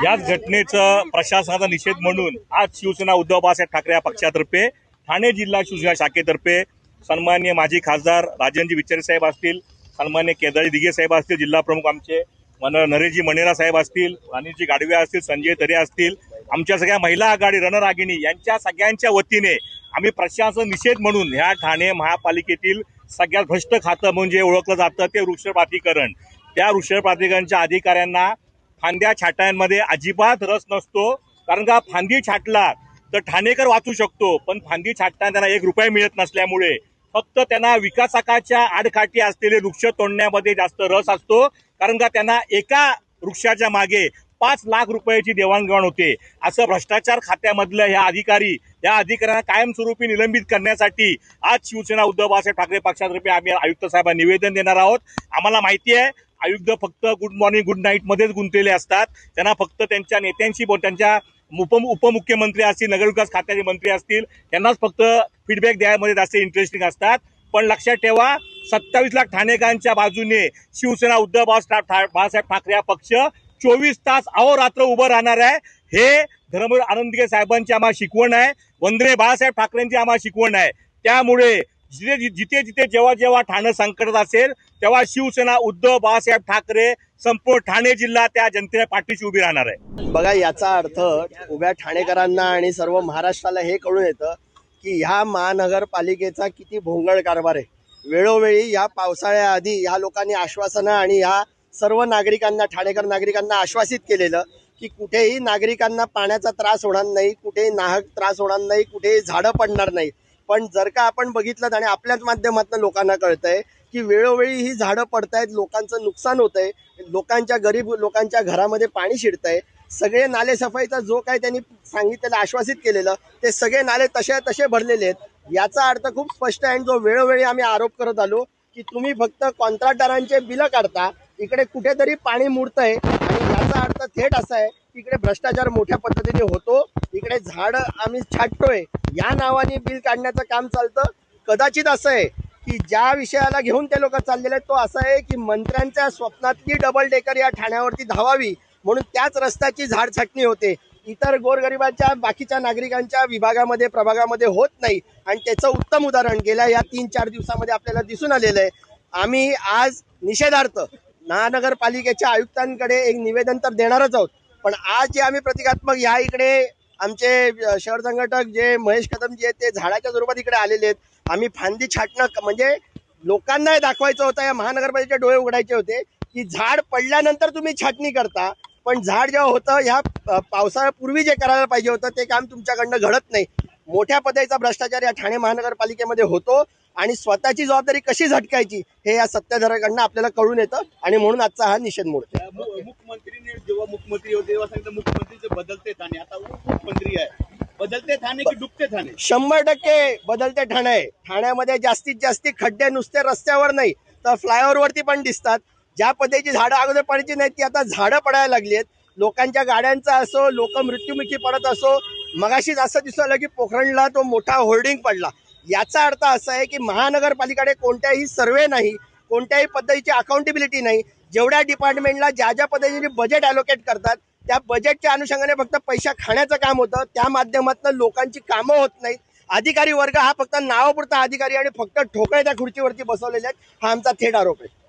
याच घटनेचं प्रशासनाचा निषेध म्हणून आज शिवसेना उद्धव बाळासाहेब ठाकरे या पक्षातर्फे ठाणे जिल्हा शिवसेना शाखेतर्फे सन्माननीय माजी खासदार राजनजी विचारे साहेब असतील, सन्माननीय केदारी दिघे साहेब असतील, जिल्हा प्रमुख आमचे नरेशजी मणेरा साहेब असतील, अनिलजी गाडवे असतील, संजय तरे असतील, आमच्या सगळ्या महिला आघाडी रणरागिणी यांच्या सगळ्यांच्या वतीने आम्ही प्रशासन निषेध म्हणून ह्या ठाणे महापालिकेतील सगळ्यात भ्रष्ट खातं म्हणजे ओळखलं जातं ते वृक्ष प्राधिकरण, त्या वृक्ष प्राधिकरणच्या अधिकाऱ्यांना फांद्या छाटांमध्ये अजिबात रस नसतो. कारण का फांदी छाटला तर ठाणेकर वाचू शकतो, पण फांदी छाटताना त्यांना 1 रुपया मिळत नसल्यामुळे फक्त त्यांना विकासाच्या आडकाठी असलेले वृक्ष तोडण्यामध्ये जास्त रस असतो. कारण का त्यांना एका वृक्षाच्या मागे 5 लाख रुपयाची देवाणघेवाण होते. असं भ्रष्टाचार खात्यामधलं या अधिकाऱ्यांना कायमस्वरूपी निलंबित करण्यासाठी आज शिवसेना उद्धव बाळासाहेब ठाकरे पक्षातर्फे आम्ही आयुक्त साहेबांना निवेदन देणार आहोत. आम्हाला माहिती आहे आयुक्त फक्त गुड मॉर्निंग गुड नाईट मध्येच गुंतलेले असतात. त्यांना फक्त त्यांच्या नेत्यांशी त्यांच्या उपमुख्यमंत्री असतील, नगरविकास खात्याचे मंत्री असतील, त्यांनाच फक्त फीडबॅक द्यायमध्ये जास्त इंटरेस्टिंग असतात. पण लक्षात ठेवा 27 लाख ठाणेकरांच्या बाजूने शिवसेना उद्धव बाळासाहेब ठाकरे हा पक्ष 24 तास अहोरात्र उभं राहणार आहे. हे धर्मवीर आनंदगे साहेबांची आम्हाला शिकवण आहे, वंदे बाळासाहेब ठाकरेंची आम्हाला शिकवण आहे. त्यामुळे जिथे जेव्हा ठाणे संकटात असेल तेव्हा शिवसेना उद्धव बाळासाहेब ठाकरे संपूर्ण ठाणे जिल्हा त्या जनतेच्या पाठीशी उभी राहणार आहे. बघा, याचा अर्थ उभ्या ठाणेकरांना आणि सर्व महाराष्ट्राला हे कळून येतं की ह्या महानगरपालिकेचा किती भोंगळ कारभार आहे. वेळोवेळी या पावसाळ्याआधी ह्या लोकांनी आश्वासनं आणि ह्या सर्व नागरिकांना, ठाणेकर नागरिकांना आश्वासित केलेलं की कुठेही नागरिकांना पाण्याचा त्रास होणार नाही, कुठेही नाहक त्रास होणार नाही, कुठेही झाडं पडणार नाही. पण जर का आपण बघितलं आणि आपल्याच माध्यमातून लोकांना कळतंय की वेळोवेळी ही झाडं पडतायत, लोकांचं नुकसान होतंय, गरीब लोकांच्या घरामध्ये पाणी शिरतंय. सगळे नाले सफाईचा जो काही त्यांनी सांगितलेलं, आश्वासित केलेलं, ते सगळे नाले तसे भरलेले आहेत. याचा अर्थ खूप स्पष्ट आहे. जो वेळोवेळी आम्ही आरोप करत आलो की तुम्ही फक्त कॉन्ट्रॅक्टरांचे बिलं काढता, इकडे कुठेतरी पाणी मुरतंय. आणि याचा अर्थ थेट असा आहे की इकडे भ्रष्टाचार मोठ्या पद्धतीने होतो, इकडे झाडं आम्ही छाटतोय या नावाने बिल काढण्याचं काम चालतं. कदाचित असं आहे की ज्या विषयाला घेऊन ते लोक चाललेले आहेत तो असा आहे की मंत्र्यांच्या स्वप्नातली डबल डेकर या ठाण्यावरती धावावी म्हणून त्याच रस्त्याची झाड छाटणी होते. इतर गोरगरिबांच्या बाकीच्या नागरिकांच्या विभागामध्ये, प्रभागामध्ये होत नाही. आणि त्याचं उत्तम उदाहरण गेल्या या 3-4 दिवसामध्ये आपल्याला दिसून आलेलं आहे. आम्ही आज निषेधार्थ महानगरपालिकेच्या आयुक्तांकडे एक निवेदन तर देणारच आहोत, पण आज जे आम्ही प्रतिकात्मक ह्या इकडे आमचे शहर संघटक जे महेश कदम जे आहेत ते झाडाच्या स्वरूपात इकडे आलेले आहेत. आम्ही फांदी छाटणं म्हणजे लोकांना दाखवायचं होतं, या महानगरपालिकेचे डोळे उघडायचे होते की झाड पडल्यानंतर तुम्ही छाटणी करता, पण झाड जेव्हा होतं ह्या पावसाळ्यापूर्वी जे करायला पाहिजे होतं ते काम तुमच्याकडनं घडत नाही. मोठ्या पद्धतीचा भ्रष्टाचार या ठाणे महानगरपालिकेमध्ये होतो आणि स्वतःची जबाबदारी कशी झटकायची हे या सत्ताधाऱ्यांकडनं आपल्याला कळून येतं. आणि म्हणून आजचा हा निषेध मोडतो. मुख्यमंत्रीने जेव्हा मुख्यमंत्री होते तेव्हा सांगितलं मुख्यमंत्रीचे बदलते ठाणे, आता उपमुख्यमंत्री आहे. बदलते ठाणे की डुबते ठाणे? 100% बदलते ठाणे आहे. ठाण्यामध्ये जास्तीत जास्त खड्डे नुसते रस्त्यावर नाही तर फ्लायओव्हरवरती पण दिसतात. ज्या पद्धतीची झाडं अगोदर पडायची नाहीत ती आता झाडं पडायला लागली आहेत. लोकांच्या गाड्यांचा असो, लोक मृत्युमुखी पडत असो. मगाशीच असं दिसून आलं की पोखरणला तो मोठा होर्डिंग पडला. याचा अर्थ असा आहे की महानगरपालिकेकडे कोणत्याही सर्वे नाही, कोणत्याही पद्धतीची अकाउंटेबिलिटी नाही. जेवढ्या डिपार्टमेंटला ज्या पद्धतीने बजेट ॲलोकेट करतात त्या बजेटच्या अनुषंगाने फक्त पैसा खाण्याचं काम होतं. त्या माध्यमातून लोकांची कामं होत नाहीत. अधिकारी वर्ग हा फक्त नावापुरता अधिकारी आणि फक्त ठोकळे त्या खुर्चीवरती बसवलेले आहेत. हा आमचा थेट आरोप आहे.